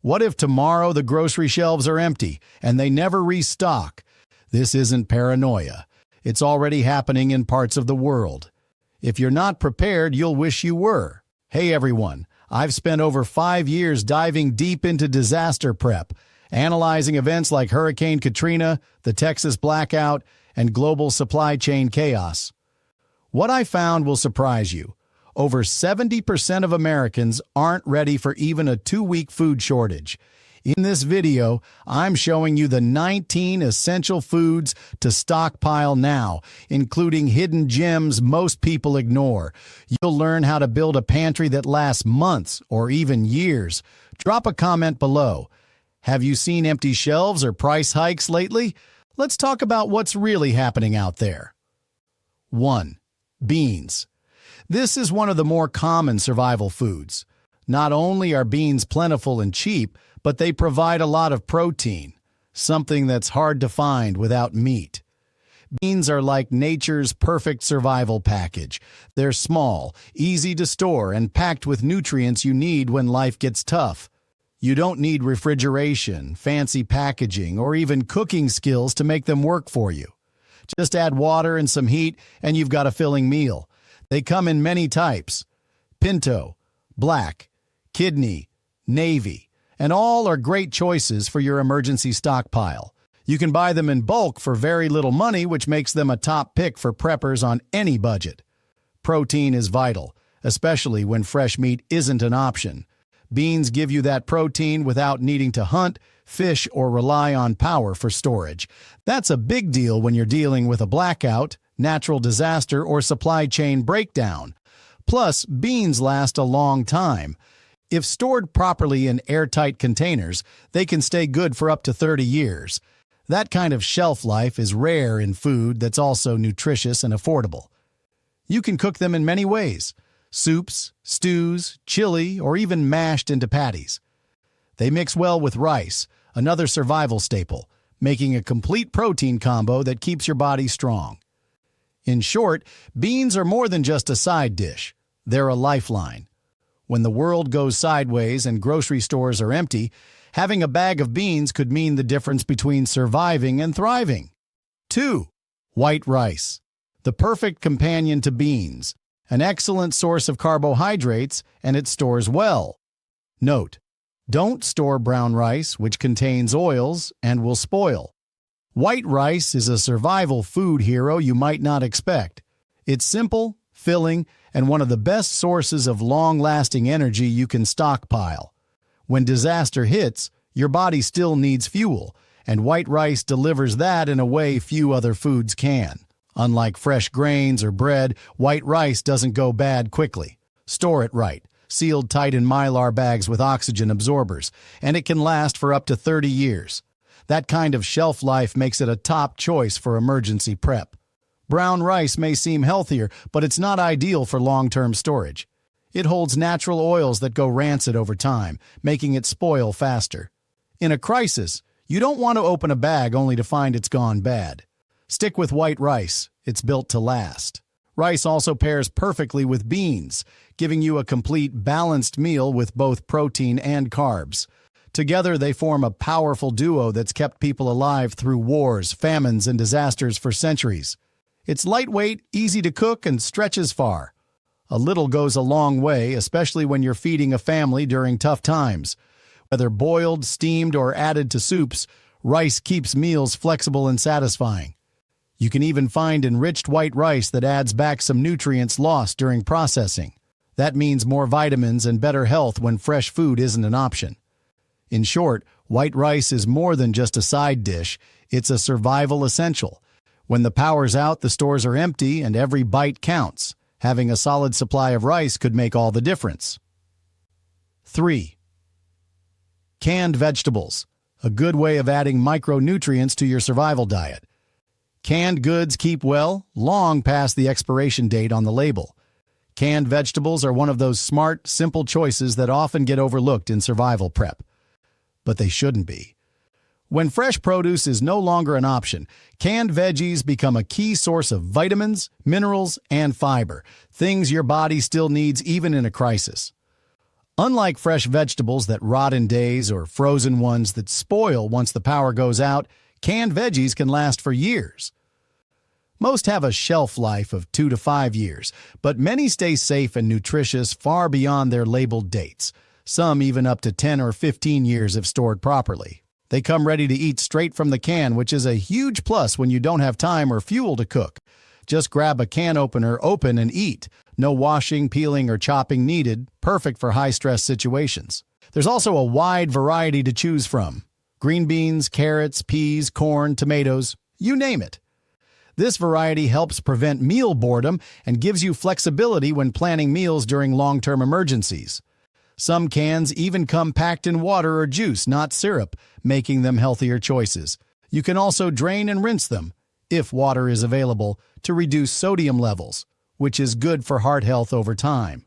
What if tomorrow the grocery shelves are empty and they never restock? This isn't paranoia. It's already happening in parts of the world. If you're not prepared, you'll wish you were. Hey everyone, I've spent over 5 years diving deep into disaster prep, analyzing events like Hurricane Katrina, the Texas blackout, and global supply chain chaos. What I found will surprise you. Over 70% of Americans aren't ready for even a 2-week food shortage. In this video, I'm showing you the 19 essential foods to stockpile now, including hidden gems most people ignore. You'll learn how to build a pantry that lasts months or even years. Drop a comment below. Have you seen empty shelves or price hikes lately? Let's talk about what's really happening out there. 1. Beans. This is one of the more common survival foods. Not only are beans plentiful and cheap, but they provide a lot of protein, something that's hard to find without meat. Beans are like nature's perfect survival package. They're small, easy to store, and packed with nutrients you need when life gets tough. You don't need refrigeration, fancy packaging, or even cooking skills to make them work for you. Just add water and some heat, and you've got a filling meal. They come in many types: pinto, black, kidney, navy, and all are great choices for your emergency stockpile. You can buy them in bulk for very little money, which makes them a top pick for preppers on any budget. Protein is vital, especially when fresh meat isn't an option. Beans give you that protein without needing to hunt, fish, or rely on power for storage. That's a big deal when you're dealing with a blackout, natural disaster, or supply chain breakdown. Plus, beans last a long time. If stored properly in airtight containers, they can stay good for up to 30 years. That kind of shelf life is rare in food that's also nutritious and affordable. You can cook them in many ways: soups, stews, chili, or even mashed into patties. They mix well with rice, another survival staple, making a complete protein combo that keeps your body strong. In short, beans are more than just a side dish. They're a lifeline. When the world goes sideways and grocery stores are empty, having a bag of beans could mean the difference between surviving and thriving. 2. White rice. The perfect companion to beans. An excellent source of carbohydrates, and it stores well. Note: don't store brown rice, which contains oils and will spoil. White rice is a survival food hero you might not expect. It's simple, filling, and one of the best sources of long-lasting energy you can stockpile. When disaster hits, your body still needs fuel, and white rice delivers that in a way few other foods can. Unlike fresh grains or bread, white rice doesn't go bad quickly. Store it right, sealed tight in Mylar bags with oxygen absorbers, and it can last for up to 30 years. That kind of shelf life makes it a top choice for emergency prep. Brown rice may seem healthier, but it's not ideal for long-term storage. It holds natural oils that go rancid over time, making it spoil faster. In a crisis, you don't want to open a bag only to find it's gone bad. Stick with white rice. It's built to last. Rice also pairs perfectly with beans, giving you a complete, balanced meal with both protein and carbs. Together, they form a powerful duo that's kept people alive through wars, famines, and disasters for centuries. It's lightweight, easy to cook, and stretches far. A little goes a long way, especially when you're feeding a family during tough times. Whether boiled, steamed, or added to soups, rice keeps meals flexible and satisfying. You can even find enriched white rice that adds back some nutrients lost during processing. That means more vitamins and better health when fresh food isn't an option. In short, white rice is more than just a side dish. It's a survival essential. When the power's out, the stores are empty, and every bite counts. Having a solid supply of rice could make all the difference. 3. Canned vegetables. A good way of adding micronutrients to your survival diet. Canned goods keep well, long past the expiration date on the label. Canned vegetables are one of those smart, simple choices that often get overlooked in survival prep. But they shouldn't be. When fresh produce is no longer an option, canned veggies become a key source of vitamins, minerals, and fiber, things your body still needs even in a crisis. Unlike fresh vegetables that rot in days or frozen ones that spoil once the power goes out, canned veggies can last for years. Most have a shelf life of 2 to 5 years, but many stay safe and nutritious far beyond their labeled dates, some even up to 10 or 15 years if stored properly. They come ready to eat straight from the can, which is a huge plus when you don't have time or fuel to cook. Just grab a can opener, open, and eat. No washing, peeling, or chopping needed, perfect for high-stress situations. There's also a wide variety to choose from. Green beans, carrots, peas, corn, tomatoes, you name it. This variety helps prevent meal boredom and gives you flexibility when planning meals during long-term emergencies. Some cans even come packed in water or juice, not syrup, making them healthier choices. You can also drain and rinse them, if water is available, to reduce sodium levels, which is good for heart health over time.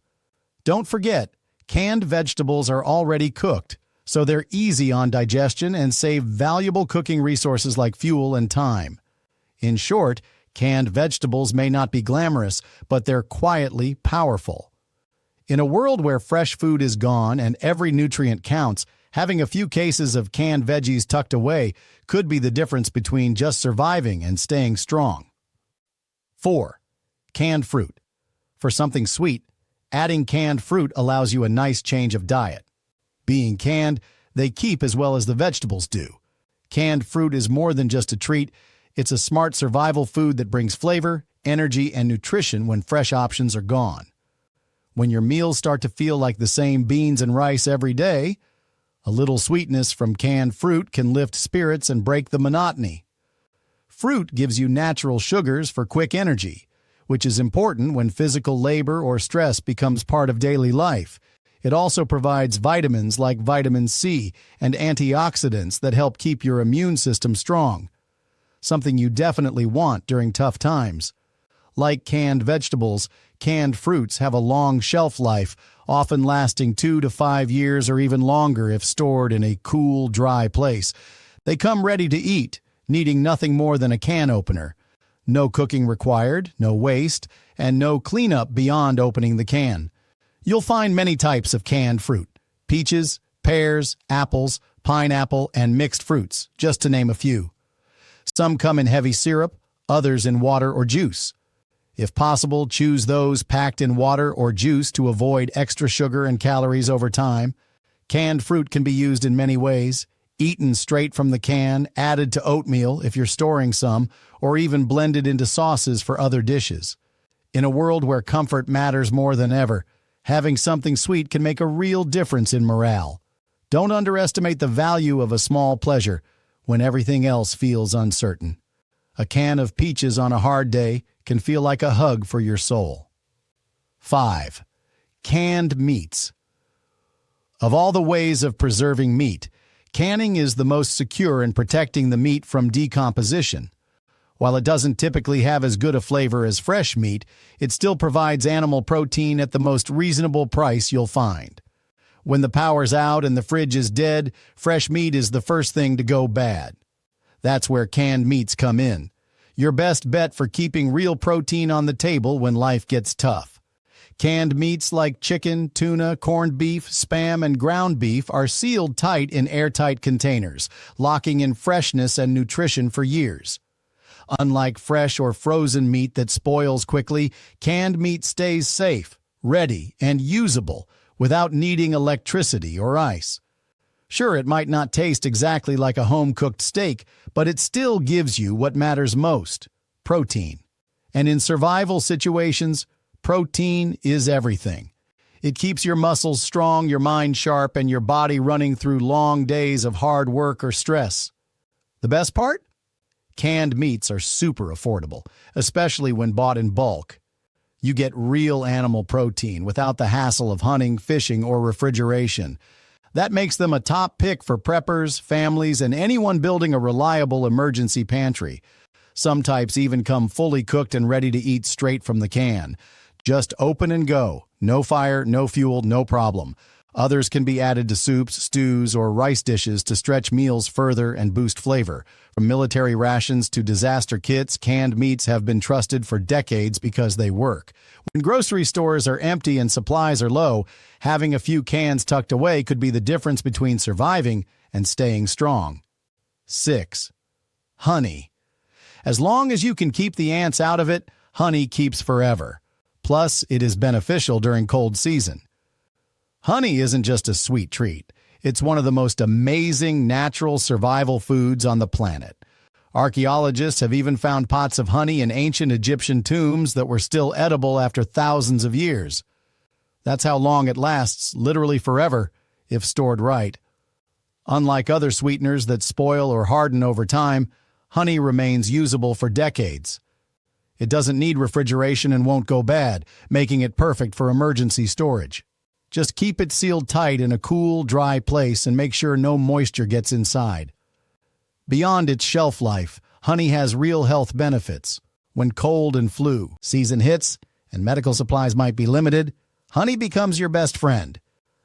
Don't forget, canned vegetables are already cooked, so they're easy on digestion and save valuable cooking resources like fuel and time. In short, canned vegetables may not be glamorous, but they're quietly powerful. In a world where fresh food is gone and every nutrient counts, having a few cases of canned veggies tucked away could be the difference between just surviving and staying strong. 4. Canned fruit. For something sweet, adding canned fruit allows you a nice change of diet. Being canned, they keep as well as the vegetables do. Canned fruit is more than just a treat. It's a smart survival food that brings flavor, energy, and nutrition when fresh options are gone. When your meals start to feel like the same beans and rice every day, a little sweetness from canned fruit can lift spirits and break the monotony. Fruit gives you natural sugars for quick energy, which is important when physical labor or stress becomes part of daily life. It also provides vitamins like vitamin C and antioxidants that help keep your immune system strong, something you definitely want during tough times. Like canned vegetables, canned fruits have a long shelf life, often lasting 2 to 5 years or even longer if stored in a cool, dry place. They come ready to eat, needing nothing more than a can opener. No cooking required, no waste, and no cleanup beyond opening the can. You'll find many types of canned fruit: peaches, pears, apples, pineapple, and mixed fruits, just to name a few. Some come in heavy syrup, others in water or juice. If possible, choose those packed in water or juice to avoid extra sugar and calories over time. Canned fruit can be used in many ways: eaten straight from the can, added to oatmeal if you're storing some, or even blended into sauces for other dishes. In a world where comfort matters more than ever, having something sweet can make a real difference in morale. Don't underestimate the value of a small pleasure when everything else feels uncertain. A can of peaches on a hard day can feel like a hug for your soul. 5. Canned meats. Of all the ways of preserving meat, canning is the most secure in protecting the meat from decomposition. While it doesn't typically have as good a flavor as fresh meat, it still provides animal protein at the most reasonable price you'll find. When the power's out and the fridge is dead, fresh meat is the first thing to go bad. That's where canned meats come in. Your best bet for keeping real protein on the table when life gets tough. Canned meats like chicken, tuna, corned beef, Spam, and ground beef are sealed tight in airtight containers, locking in freshness and nutrition for years. Unlike fresh or frozen meat that spoils quickly, canned meat stays safe, ready, and usable without needing electricity or ice. Sure, it might not taste exactly like a home-cooked steak, but it still gives you what matters most: protein. And in survival situations, protein is everything. It keeps your muscles strong, your mind sharp, and your body running through long days of hard work or stress. The best part? Canned meats are super affordable, especially when bought in bulk. You get real animal protein without the hassle of hunting, fishing, or refrigeration. That makes them a top pick for preppers, families, and anyone building a reliable emergency pantry. Some types even come fully cooked and ready to eat straight from the can. Just open and go. No fire, no fuel, no problem. Others can be added to soups, stews, or rice dishes to stretch meals further and boost flavor. From military rations to disaster kits, canned meats have been trusted for decades because they work. When grocery stores are empty and supplies are low, having a few cans tucked away could be the difference between surviving and staying strong. 6. Honey. As long as you can keep the ants out of it, honey keeps forever. Plus, it is beneficial during cold season. Honey isn't just a sweet treat. It's one of the most amazing natural survival foods on the planet. Archaeologists have even found pots of honey in ancient Egyptian tombs that were still edible after thousands of years. That's how long it lasts, literally forever, if stored right. Unlike other sweeteners that spoil or harden over time, honey remains usable for decades. It doesn't need refrigeration and won't go bad, making it perfect for emergency storage. Just keep it sealed tight in a cool, dry place and make sure no moisture gets inside. Beyond its shelf life, honey has real health benefits. When cold and flu season hits and medical supplies might be limited, honey becomes your best friend.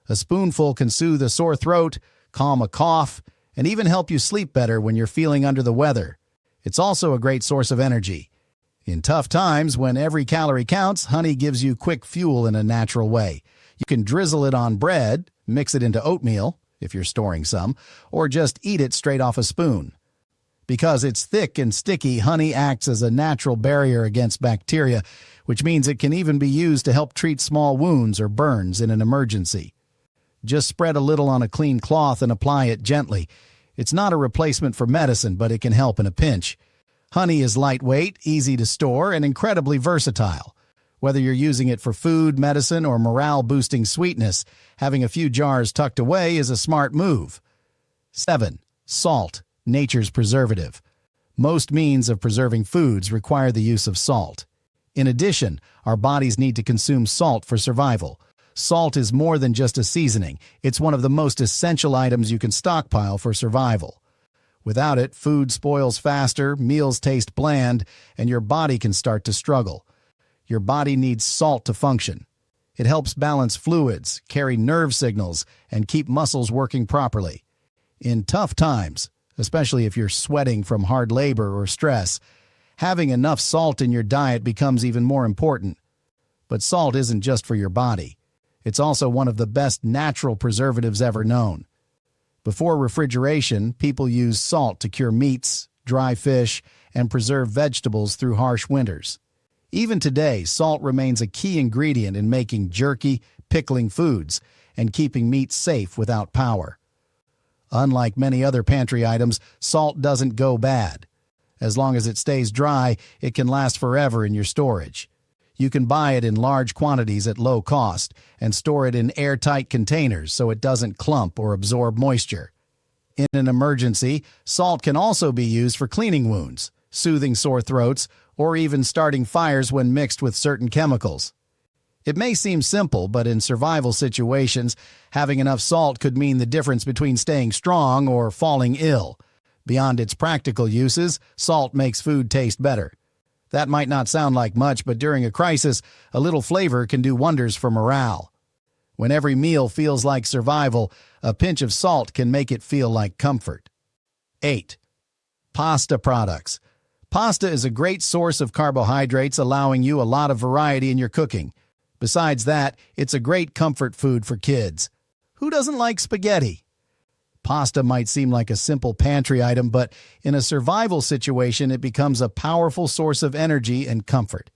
A spoonful can soothe a sore throat, calm a cough, and even help you sleep better when you're feeling under the weather. It's also a great source of energy. In tough times, when every calorie counts, honey gives you quick fuel in a natural way. You can drizzle it on bread, mix it into oatmeal, if you're storing some, or just eat it straight off a spoon. Because it's thick and sticky, honey acts as a natural barrier against bacteria, which means it can even be used to help treat small wounds or burns in an emergency. Just spread a little on a clean cloth and apply it gently. It's not a replacement for medicine, but it can help in a pinch. Honey is lightweight, easy to store, and incredibly versatile. Whether you're using it for food, medicine, or morale-boosting sweetness, having a few jars tucked away is a smart move. 7. Salt, nature's preservative. Most means of preserving foods require the use of salt. In addition, our bodies need to consume salt for survival. Salt is more than just a seasoning. It's one of the most essential items you can stockpile for survival. Without it, food spoils faster, meals taste bland, and your body can start to struggle. Your body needs salt to function. It helps balance fluids, carry nerve signals, and keep muscles working properly. In tough times, especially if you're sweating from hard labor or stress, having enough salt in your diet becomes even more important. But salt isn't just for your body. It's also one of the best natural preservatives ever known. Before refrigeration, people used salt to cure meats, dry fish, and preserve vegetables through harsh winters. Even today, salt remains a key ingredient in making jerky, pickling foods, and keeping meat safe without power. Unlike many other pantry items, salt doesn't go bad. As long as it stays dry, it can last forever in your storage. You can buy it in large quantities at low cost and store it in airtight containers so it doesn't clump or absorb moisture. In an emergency, salt can also be used for cleaning wounds, soothing sore throats, or even starting fires when mixed with certain chemicals. It may seem simple, but in survival situations, having enough salt could mean the difference between staying strong or falling ill. Beyond its practical uses, salt makes food taste better. That might not sound like much, but during a crisis, a little flavor can do wonders for morale. When every meal feels like survival, a pinch of salt can make it feel like comfort. 8. Pasta products. Pasta is a great source of carbohydrates, allowing you a lot of variety in your cooking. Besides that, it's a great comfort food for kids. Who doesn't like spaghetti? Pasta might seem like a simple pantry item, but in a survival situation, it becomes a powerful source of energy and comfort.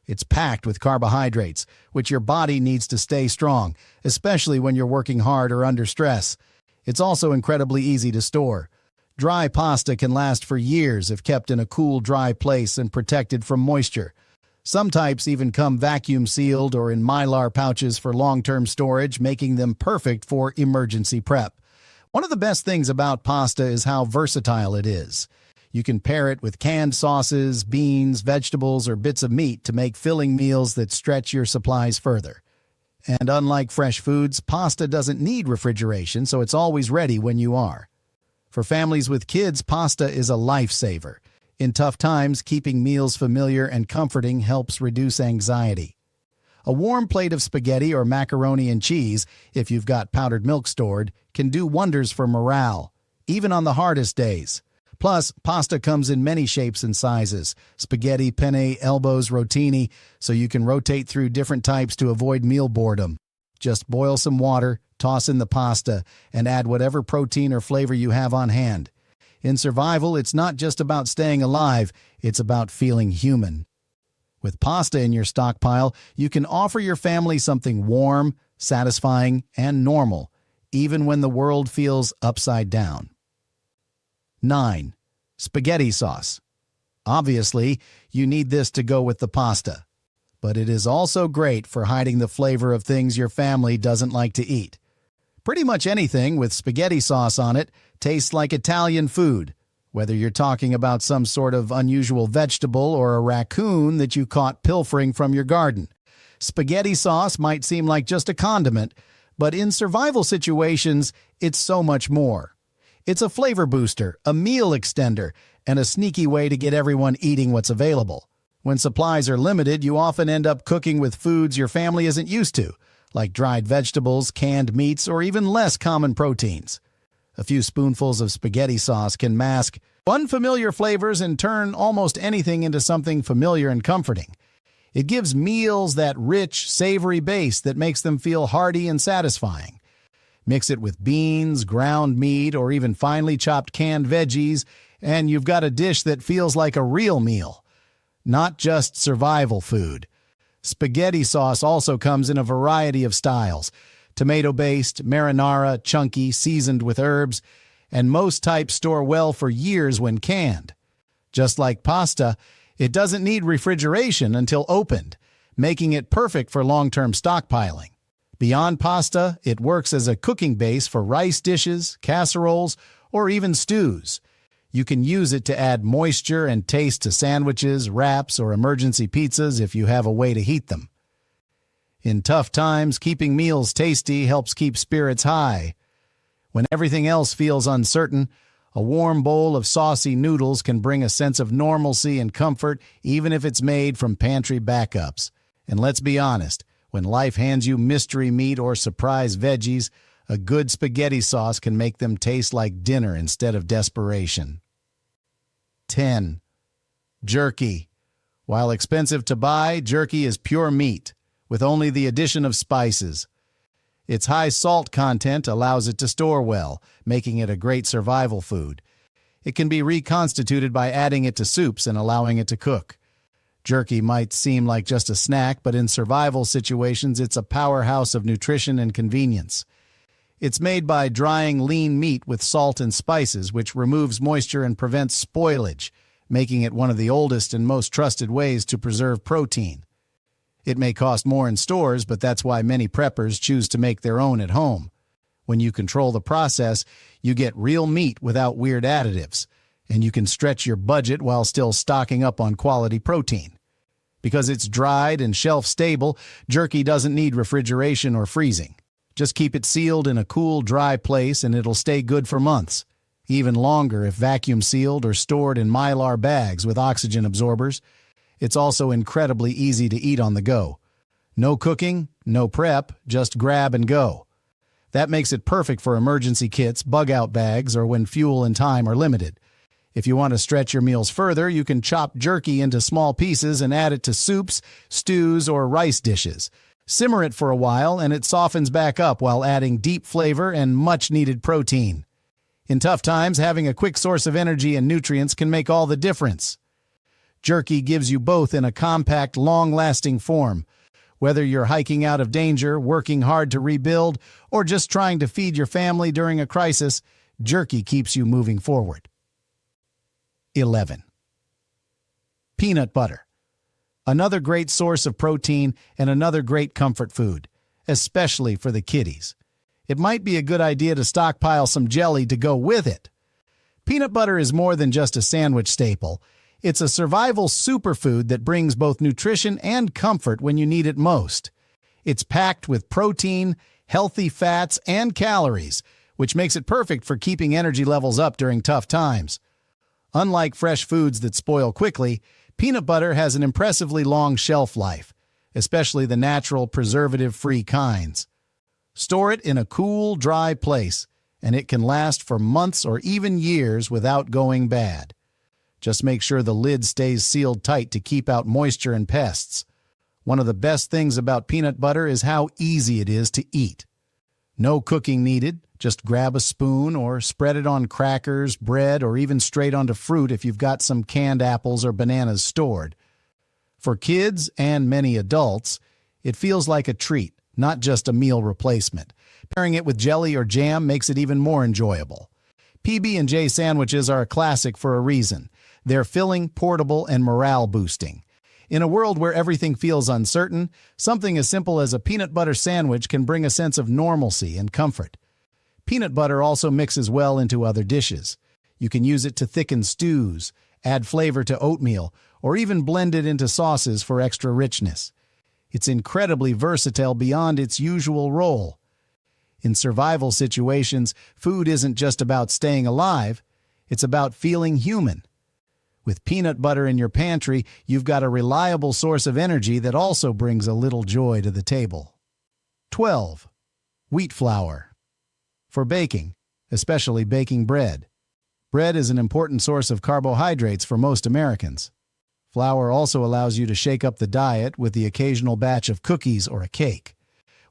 It's packed with carbohydrates, which your body needs to stay strong, especially when you're working hard or under stress. It's also incredibly easy to store. Dry pasta can last for years if kept in a cool, dry place and protected from moisture. Some types even come vacuum-sealed or in Mylar pouches for long-term storage, making them perfect for emergency prep. One of the best things about pasta is how versatile it is. You can pair it with canned sauces, beans, vegetables, or bits of meat to make filling meals that stretch your supplies further. And unlike fresh foods, pasta doesn't need refrigeration, so it's always ready when you are. For families with kids, pasta is a lifesaver. In tough times, keeping meals familiar and comforting helps reduce anxiety. A warm plate of spaghetti or macaroni and cheese, if you've got powdered milk stored, can do wonders for morale, even on the hardest days. Plus, pasta comes in many shapes and sizes: spaghetti, penne, elbows, rotini, so you can rotate through different types to avoid meal boredom. Just boil some water, toss in the pasta, and add whatever protein or flavor you have on hand. In survival, it's not just about staying alive, it's about feeling human. With pasta in your stockpile, you can offer your family something warm, satisfying, and normal, even when the world feels upside down. 9. Spaghetti sauce. Obviously, you need this to go with the pasta, but it is also great for hiding the flavor of things your family doesn't like to eat. Pretty much anything with spaghetti sauce on it tastes like Italian food, whether you're talking about some sort of unusual vegetable or a raccoon that you caught pilfering from your garden. Spaghetti sauce might seem like just a condiment, but in survival situations, it's so much more. It's a flavor booster, a meal extender, and a sneaky way to get everyone eating what's available. When supplies are limited, you often end up cooking with foods your family isn't used to, like dried vegetables, canned meats, or even less common proteins. A few spoonfuls of spaghetti sauce can mask unfamiliar flavors and turn almost anything into something familiar and comforting. It gives meals that rich, savory base that makes them feel hearty and satisfying. Mix it with beans, ground meat, or even finely chopped canned veggies, and you've got a dish that feels like a real meal, not just survival food. Spaghetti sauce also comes in a variety of styles: tomato-based, marinara, chunky, seasoned with herbs, and most types store well for years when canned. Just like pasta, it doesn't need refrigeration until opened, making it perfect for long-term stockpiling. Beyond pasta, it works as a cooking base for rice dishes, casseroles, or even stews. You can use it to add moisture and taste to sandwiches, wraps, or emergency pizzas if you have a way to heat them. In tough times, keeping meals tasty helps keep spirits high. When everything else feels uncertain, a warm bowl of saucy noodles can bring a sense of normalcy and comfort, even if it's made from pantry backups. And let's be honest, when life hands you mystery meat or surprise veggies, a good spaghetti sauce can make them taste like dinner instead of desperation. 10. Jerky. While expensive to buy, jerky is pure meat, with only the addition of spices. Its high salt content allows it to store well, making it a great survival food. It can be reconstituted by adding it to soups and allowing it to cook. Jerky might seem like just a snack, but in survival situations, it's a powerhouse of nutrition and convenience. It's made by drying lean meat with salt and spices, which removes moisture and prevents spoilage, making it one of the oldest and most trusted ways to preserve protein. It may cost more in stores, but that's why many preppers choose to make their own at home. When you control the process, you get real meat without weird additives, and you can stretch your budget while still stocking up on quality protein. Because it's dried and shelf-stable, jerky doesn't need refrigeration or freezing. Just keep it sealed in a cool, dry place and it'll stay good for months. Even longer if vacuum-sealed or stored in Mylar bags with oxygen absorbers. It's also incredibly easy to eat on the go. No cooking, no prep, just grab and go. That makes it perfect for emergency kits, bug-out bags, or when fuel and time are limited. If you want to stretch your meals further, you can chop jerky into small pieces and add it to soups, stews, or rice dishes. Simmer it for a while and it softens back up while adding deep flavor and much-needed protein. In tough times, having a quick source of energy and nutrients can make all the difference. Jerky gives you both in a compact, long-lasting form. Whether you're hiking out of danger, working hard to rebuild, or just trying to feed your family during a crisis, jerky keeps you moving forward. 11. Peanut butter. Another great source of protein and another great comfort food, especially for the kiddies. It might be a good idea to stockpile some jelly to go with it. Peanut butter is more than just a sandwich staple. It's a survival superfood that brings both nutrition and comfort when you need it most. It's packed with protein, healthy fats, and calories, which makes it perfect for keeping energy levels up during tough times. Unlike fresh foods that spoil quickly, peanut butter has an impressively long shelf life, especially the natural, preservative-free kinds. Store it in a cool, dry place, and it can last for months or even years without going bad. Just make sure the lid stays sealed tight to keep out moisture and pests. One of the best things about peanut butter is how easy it is to eat. No cooking needed, just grab a spoon or spread it on crackers, bread, or even straight onto fruit if you've got some canned apples or bananas stored. For kids and many adults, it feels like a treat, not just a meal replacement. Pairing it with jelly or jam makes it even more enjoyable. PB&J sandwiches are a classic for a reason. They're filling, portable, and morale-boosting. In a world where everything feels uncertain, something as simple as a peanut butter sandwich can bring a sense of normalcy and comfort. Peanut butter also mixes well into other dishes. You can use it to thicken stews, add flavor to oatmeal, or even blend it into sauces for extra richness. It's incredibly versatile beyond its usual role. In survival situations, food isn't just about staying alive, it's about feeling human. With peanut butter in your pantry, you've got a reliable source of energy that also brings a little joy to the table. 12. Wheat flour. For baking, especially baking bread. Bread is an important source of carbohydrates for most Americans. Flour also allows you to shake up the diet with the occasional batch of cookies or a cake.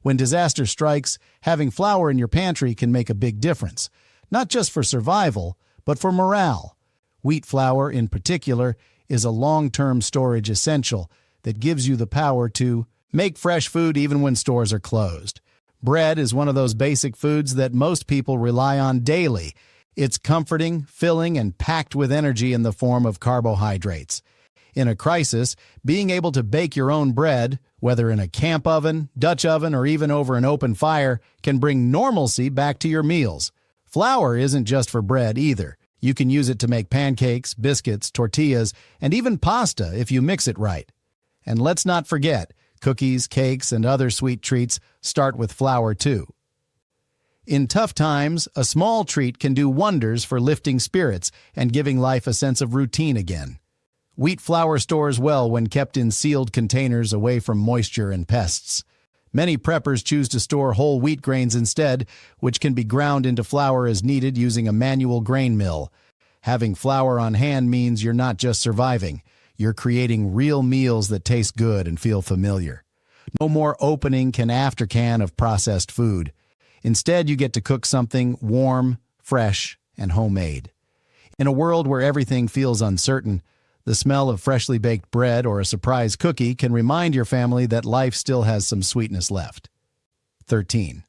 When disaster strikes, having flour in your pantry can make a big difference, not just for survival, but for morale. Wheat flour, in particular, is a long-term storage essential that gives you the power to make fresh food even when stores are closed. Bread is one of those basic foods that most people rely on daily. It's comforting, filling, and packed with energy in the form of carbohydrates. In a crisis, being able to bake your own bread, whether in a camp oven, Dutch oven, or even over an open fire, can bring normalcy back to your meals. Flour isn't just for bread either. You can use it to make pancakes, biscuits, tortillas, and even pasta if you mix it right. And let's not forget, cookies, cakes, and other sweet treats start with flour too. In tough times, a small treat can do wonders for lifting spirits and giving life a sense of routine again. Wheat flour stores well when kept in sealed containers away from moisture and pests. Many preppers choose to store whole wheat grains instead, which can be ground into flour as needed using a manual grain mill. Having flour on hand means you're not just surviving, you're creating real meals that taste good and feel familiar. No more opening can after can of processed food. Instead, you get to cook something warm, fresh, and homemade. In a world where everything feels uncertain, the smell of freshly baked bread or a surprise cookie can remind your family that life still has some sweetness left. 13.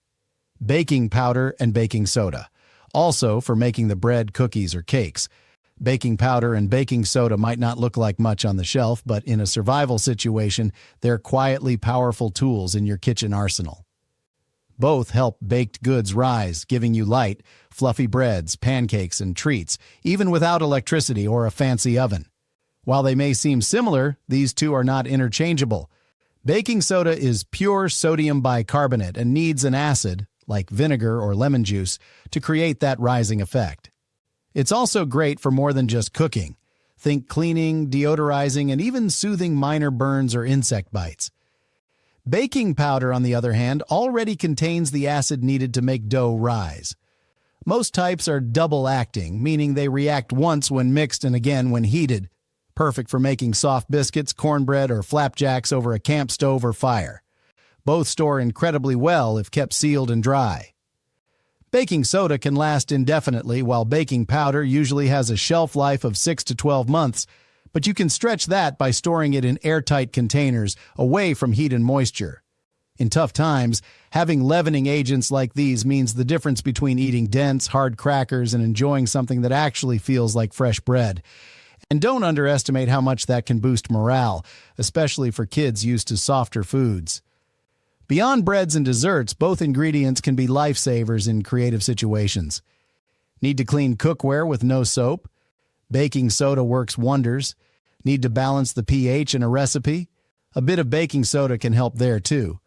Baking powder and baking soda. Also for making the bread, cookies, or cakes. Baking powder and baking soda might not look like much on the shelf, but in a survival situation, they're quietly powerful tools in your kitchen arsenal. Both help baked goods rise, giving you light, fluffy breads, pancakes, and treats, even without electricity or a fancy oven. While they may seem similar, these two are not interchangeable. Baking soda is pure sodium bicarbonate and needs an acid, like vinegar or lemon juice, to create that rising effect. It's also great for more than just cooking. Think cleaning, deodorizing, and even soothing minor burns or insect bites. Baking powder, on the other hand, already contains the acid needed to make dough rise. Most types are double-acting, meaning they react once when mixed and again when heated. Perfect for making soft biscuits, cornbread, or flapjacks over a camp stove or fire. Both store incredibly well if kept sealed and dry. Baking soda can last indefinitely, while baking powder usually has a shelf life of 6 to 12 months, but you can stretch that by storing it in airtight containers away from heat and moisture. In tough times, having leavening agents like these means the difference between eating dense, hard crackers and enjoying something that actually feels like fresh bread. And don't underestimate how much that can boost morale, especially for kids used to softer foods. Beyond breads and desserts, both ingredients can be lifesavers in creative situations. Need to clean cookware with no soap? Baking soda works wonders. Need to balance the pH in a recipe? A bit of baking soda can help there too.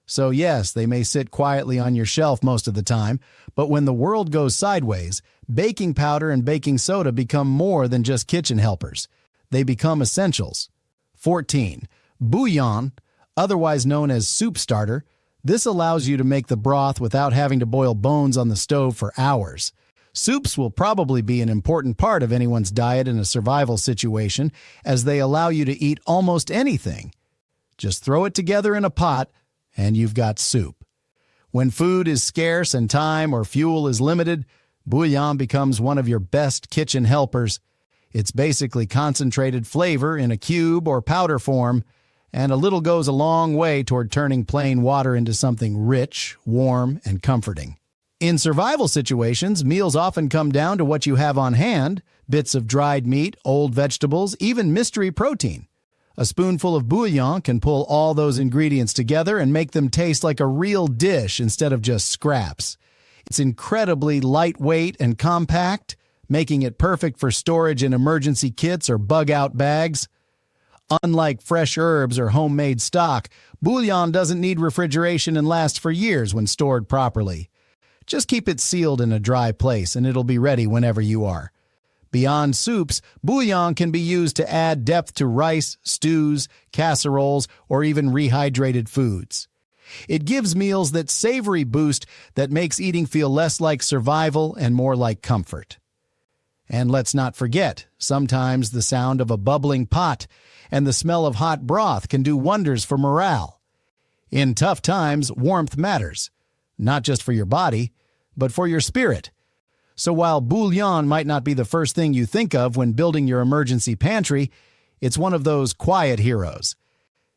So yes, they may sit quietly on your shelf most of the time, but when the world goes sideways, baking powder and baking soda become more than just kitchen helpers. They become essentials. 14. Bouillon, Otherwise known as soup starter, this allows you to make the broth without having to boil bones on the stove for hours. Soups will probably be an important part of anyone's diet in a survival situation, as they allow you to eat almost anything. Just throw it together in a pot, and you've got soup. When food is scarce and time or fuel is limited, bouillon becomes one of your best kitchen helpers. It's basically concentrated flavor in a cube or powder form, and a little goes a long way toward turning plain water into something rich, warm, and comforting. In survival situations, meals often come down to what you have on hand: bits of dried meat, old vegetables, even mystery protein. A spoonful of bouillon can pull all those ingredients together and make them taste like a real dish instead of just scraps. It's incredibly lightweight and compact, making it perfect for storage in emergency kits or bug-out bags. Unlike fresh herbs or homemade stock, bouillon doesn't need refrigeration and lasts for years when stored properly. Just keep it sealed in a dry place and it'll be ready whenever you are. Beyond soups, bouillon can be used to add depth to rice, stews, casseroles, or even rehydrated foods. It gives meals that savory boost that makes eating feel less like survival and more like comfort. And let's not forget, sometimes the sound of a bubbling pot and the smell of hot broth can do wonders for morale. In tough times, warmth matters, not just for your body, but for your spirit. So while bouillon might not be the first thing you think of when building your emergency pantry, it's one of those quiet heroes.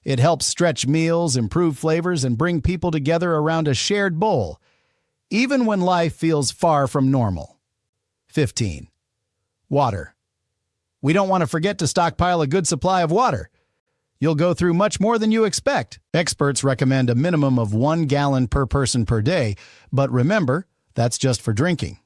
It helps stretch meals, improve flavors, and bring people together around a shared bowl, even when life feels far from normal. 15. Water. We don't want to forget to stockpile a good supply of water. You'll go through much more than you expect. Experts recommend a minimum of 1 gallon per person per day, but remember, that's just for drinking.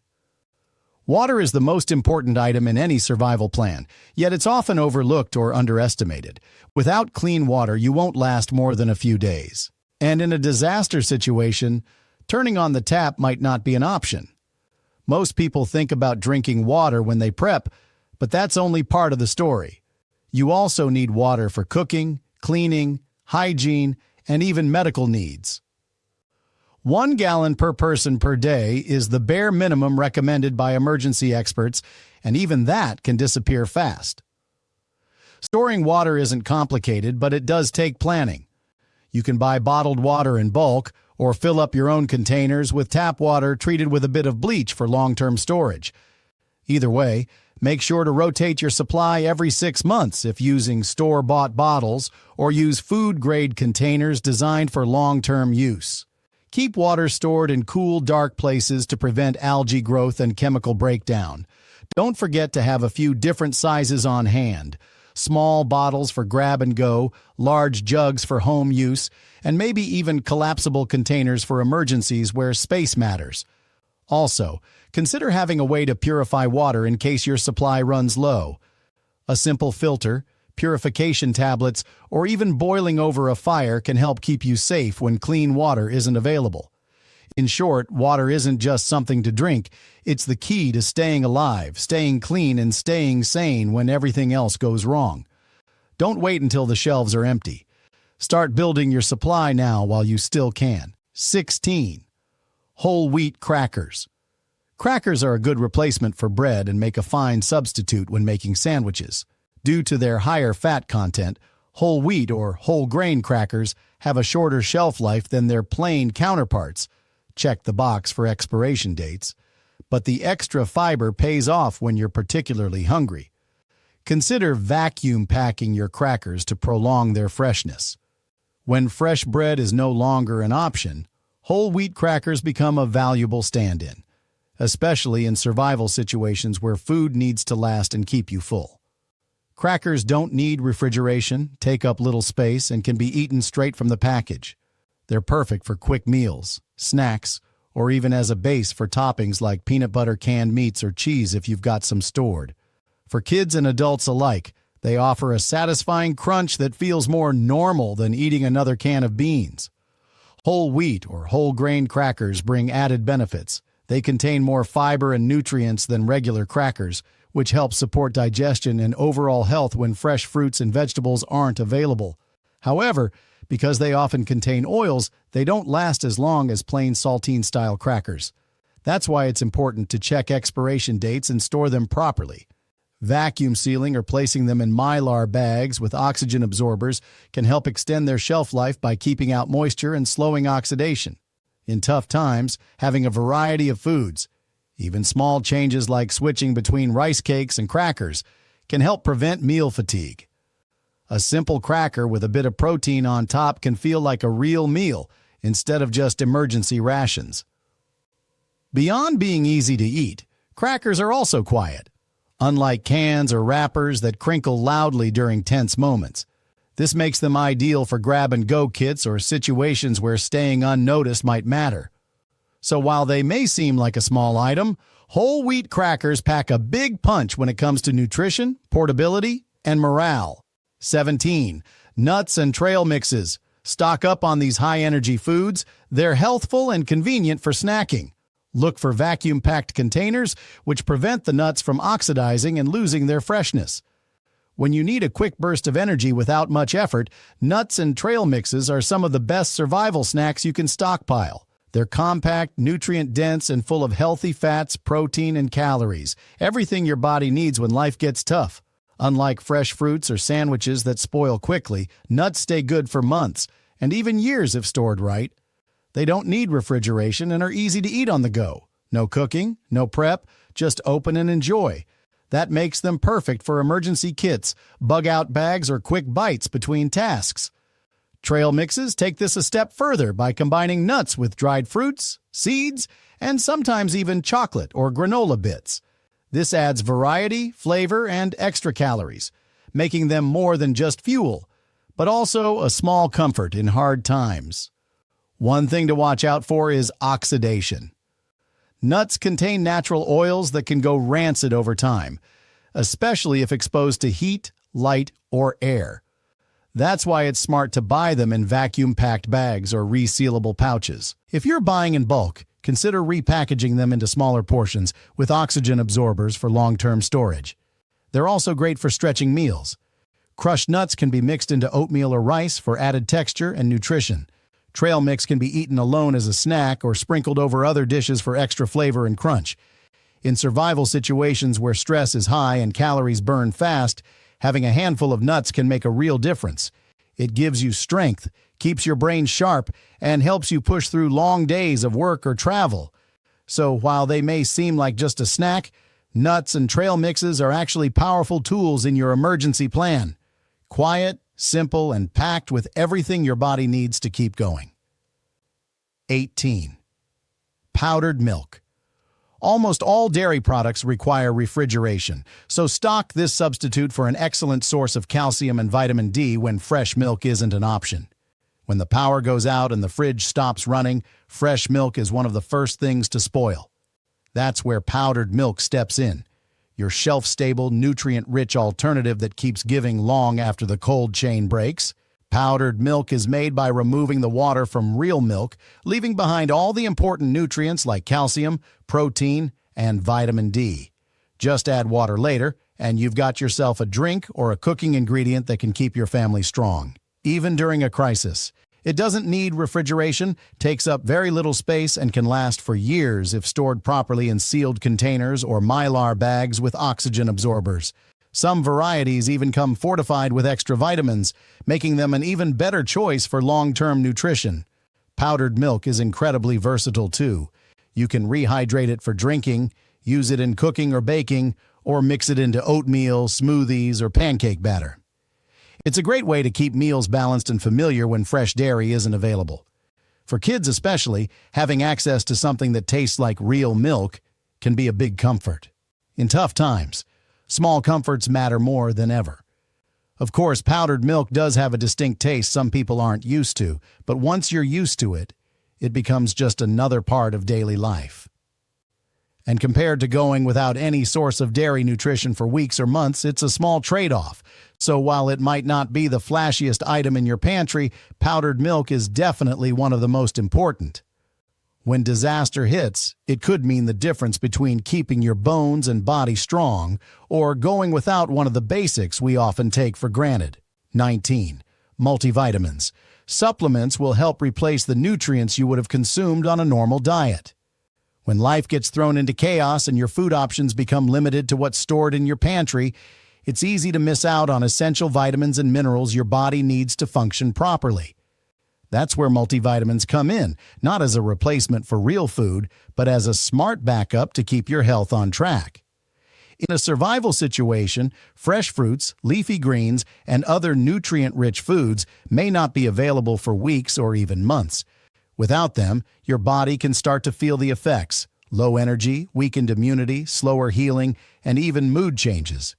Water is the most important item in any survival plan, yet it's often overlooked or underestimated. Without clean water, you won't last more than a few days. And in a disaster situation, turning on the tap might not be an option. Most people think about drinking water when they prep, but that's only part of the story. You also need water for cooking, cleaning, hygiene, and even medical needs. 1 gallon per person per day is the bare minimum recommended by emergency experts, and even that can disappear fast. Storing water isn't complicated, but it does take planning. You can buy bottled water in bulk or fill up your own containers with tap water treated with a bit of bleach for long-term storage. Either way, make sure to rotate your supply every 6 months if using store-bought bottles, or use food-grade containers designed for long-term use. Keep water stored in cool, dark places to prevent algae growth and chemical breakdown. Don't forget to have a few different sizes on hand: small bottles for grab and go, large jugs for home use, and maybe even collapsible containers for emergencies where space matters. Also, consider having a way to purify water in case your supply runs low. A simple filter, purification tablets, or even boiling over a fire can help keep you safe when clean water isn't available. In short, water isn't just something to drink, it's the key to staying alive, staying clean, and staying sane when everything else goes wrong. Don't wait until the shelves are empty. Start building your supply now while you still can. 16. Whole wheat crackers. Crackers are a good replacement for bread and make a fine substitute when making sandwiches. Due to their higher fat content, whole wheat or whole grain crackers have a shorter shelf life than their plain counterparts. Check the box for expiration dates. But the extra fiber pays off when you're particularly hungry. Consider vacuum packing your crackers to prolong their freshness. When fresh bread is no longer an option, whole wheat crackers become a valuable stand-in, especially in survival situations where food needs to last and keep you full. Crackers don't need refrigeration, take up little space, and can be eaten straight from the package. They're perfect for quick meals, snacks, or even as a base for toppings like peanut butter, canned meats, or cheese if you've got some stored. For kids and adults alike, they offer a satisfying crunch that feels more normal than eating another can of beans. Whole wheat or whole grain crackers bring added benefits. They contain more fiber and nutrients than regular crackers, which helps support digestion and overall health when fresh fruits and vegetables aren't available. However, Because they often contain oils, they don't last as long as plain saltine-style crackers. That's why it's important to check expiration dates and store them properly. Vacuum sealing or placing them in Mylar bags with oxygen absorbers can help extend their shelf life by keeping out moisture and slowing oxidation. In tough times, having a variety of foods, even small changes like switching between rice cakes and crackers, can help prevent meal fatigue. A simple cracker with a bit of protein on top can feel like a real meal instead of just emergency rations. Beyond being easy to eat, crackers are also quiet. Unlike cans or wrappers that crinkle loudly during tense moments. This makes them ideal for grab-and-go kits or situations where staying unnoticed might matter. So while they may seem like a small item, whole wheat crackers pack a big punch when it comes to nutrition, portability, and morale. 17. Nuts and trail mixes. Stock up on these high-energy foods. They're healthful and convenient for snacking. Look for vacuum-packed containers, which prevent the nuts from oxidizing and losing their freshness. When you need a quick burst of energy without much effort, nuts and trail mixes are some of the best survival snacks you can stockpile. They're compact, nutrient-dense, and full of healthy fats, protein, and calories. Everything your body needs when life gets tough. Unlike fresh fruits or sandwiches that spoil quickly, nuts stay good for months, and even years if stored right. They don't need refrigeration and are easy to eat on the go. No cooking, no prep, just open and enjoy. That makes them perfect for emergency kits, bug-out bags, or quick bites between tasks. Trail mixes take this a step further by combining nuts with dried fruits, seeds, and sometimes even chocolate or granola bits. This adds variety, flavor, and extra calories, making them more than just fuel, but also a small comfort in hard times. One thing to watch out for is oxidation. Nuts contain natural oils that can go rancid over time, especially if exposed to heat, light, or air. That's why it's smart to buy them in vacuum-packed bags or resealable pouches. If you're buying in bulk, consider repackaging them into smaller portions with oxygen absorbers for long-term storage. They're also great for stretching meals. Crushed nuts can be mixed into oatmeal or rice for added texture and nutrition. Trail mix can be eaten alone as a snack or sprinkled over other dishes for extra flavor and crunch. In survival situations where stress is high and calories burn fast, having a handful of nuts can make a real difference. It gives you strength, keeps your brain sharp, and helps you push through long days of work or travel. So while they may seem like just a snack, nuts and trail mixes are actually powerful tools in your emergency plan. Quiet, simple, and packed with everything your body needs to keep going. 18. Powdered milk. Almost all dairy products require refrigeration, so stock this substitute for an excellent source of calcium and vitamin D when fresh milk isn't an option. When the power goes out and the fridge stops running, fresh milk is one of the first things to spoil. That's where powdered milk steps in. Your shelf-stable, nutrient-rich alternative that keeps giving long after the cold chain breaks. Powdered milk is made by removing the water from real milk, leaving behind all the important nutrients like calcium, protein, and vitamin D. Just add water later, and you've got yourself a drink or a cooking ingredient that can keep your family strong, even during a crisis. It doesn't need refrigeration, takes up very little space, and can last for years if stored properly in sealed containers or Mylar bags with oxygen absorbers. Some varieties even come fortified with extra vitamins, making them an even better choice for long-term nutrition. Powdered milk is incredibly versatile too. You can rehydrate it for drinking, use it in cooking or baking, or mix it into oatmeal, smoothies, or pancake batter. It's a great way to keep meals balanced and familiar when fresh dairy isn't available. For kids especially, having access to something that tastes like real milk can be a big comfort. In tough times, small comforts matter more than ever. Of course, powdered milk does have a distinct taste some people aren't used to, but once you're used to it, it becomes just another part of daily life. And compared to going without any source of dairy nutrition for weeks or months, it's a small trade-off. So while it might not be the flashiest item in your pantry, powdered milk is definitely one of the most important. When disaster hits, it could mean the difference between keeping your bones and body strong or going without one of the basics we often take for granted. 19. Multivitamins. Supplements will help replace the nutrients you would have consumed on a normal diet. When life gets thrown into chaos and your food options become limited to what's stored in your pantry, it's easy to miss out on essential vitamins and minerals your body needs to function properly. That's where multivitamins come in, not as a replacement for real food, but as a smart backup to keep your health on track. In a survival situation, fresh fruits, leafy greens, and other nutrient-rich foods may not be available for weeks or even months. Without them, your body can start to feel the effects: low energy, weakened immunity, slower healing, and even mood changes.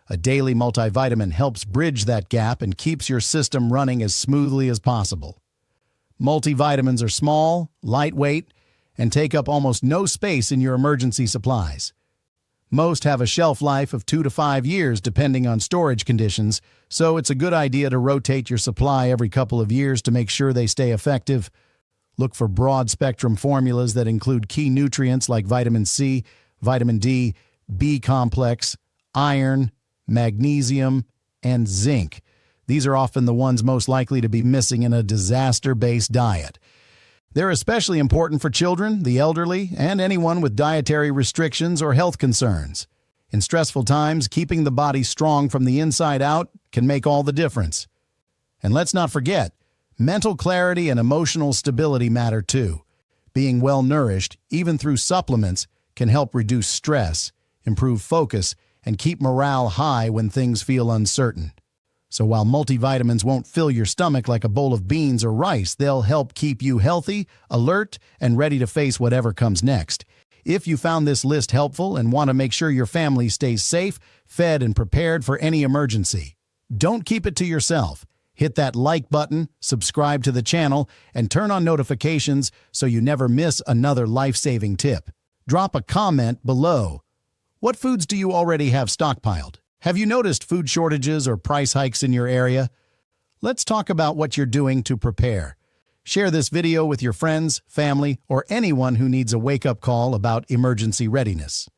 A daily multivitamin helps bridge that gap and keeps your system running as smoothly as possible. Multivitamins are small, lightweight, and take up almost no space in your emergency supplies. Most have a shelf life of 2 to 5 years depending on storage conditions, so it's a good idea to rotate your supply every couple of years to make sure they stay effective. Look for broad-spectrum formulas that include key nutrients like vitamin C, vitamin D, B complex, iron, magnesium, and zinc. These are often the ones most likely to be missing in a disaster-based diet. They're especially important for children, the elderly, and anyone with dietary restrictions or health concerns. In stressful times, keeping the body strong from the inside out can make all the difference. And let's not forget, mental clarity and emotional stability matter too. Being well-nourished, even through supplements, can help reduce stress, improve focus, and keep morale high when things feel uncertain. So while multivitamins won't fill your stomach like a bowl of beans or rice, they'll help keep you healthy, alert, and ready to face whatever comes next. If you found this list helpful and want to make sure your family stays safe, fed, and prepared for any emergency, don't keep it to yourself. Hit that like button, subscribe to the channel, and turn on notifications so you never miss another life-saving tip. Drop a comment below. What foods do you already have stockpiled? Have you noticed food shortages or price hikes in your area? Let's talk about what you're doing to prepare. Share this video with your friends, family, or anyone who needs a wake-up call about emergency readiness.